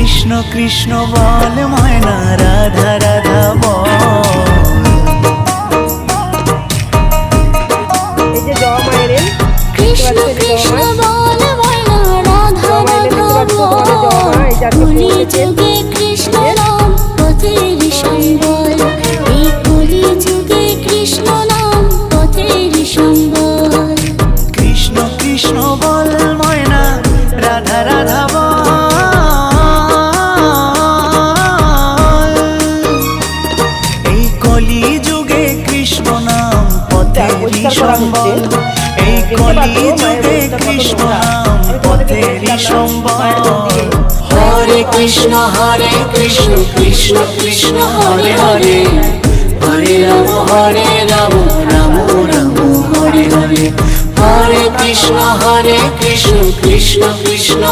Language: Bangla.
কৃষ্ণ কৃষ্ণ বল ময়না রাধা রাধা বল। এই যে জবা মায়ের কৃষ্ণ কৃষ্ণ বল ময়না রাধা রাধা বল। কলি যুগে কৃষ্ণ নাম পথের সম্বল। এই কলি যুগে কৃষ্ণ নাম পথের সম্বল। কৃষ্ণ কৃষ্ণ বল ময়না রাধা রাধা বল। এই কলি যুগে কৃষ্ণ নাম পথেরই সম্বল। এই কলি যুগে কৃষ্ণ নাম পথেরই সম্বল। হরে কৃষ্ণ কৃষ্ণ কৃষ্ণ হরে হরে, হরে রাম রাম রাম হরে হরে। হরে কৃষ্ণ কৃষ্ণ কৃষ্ণ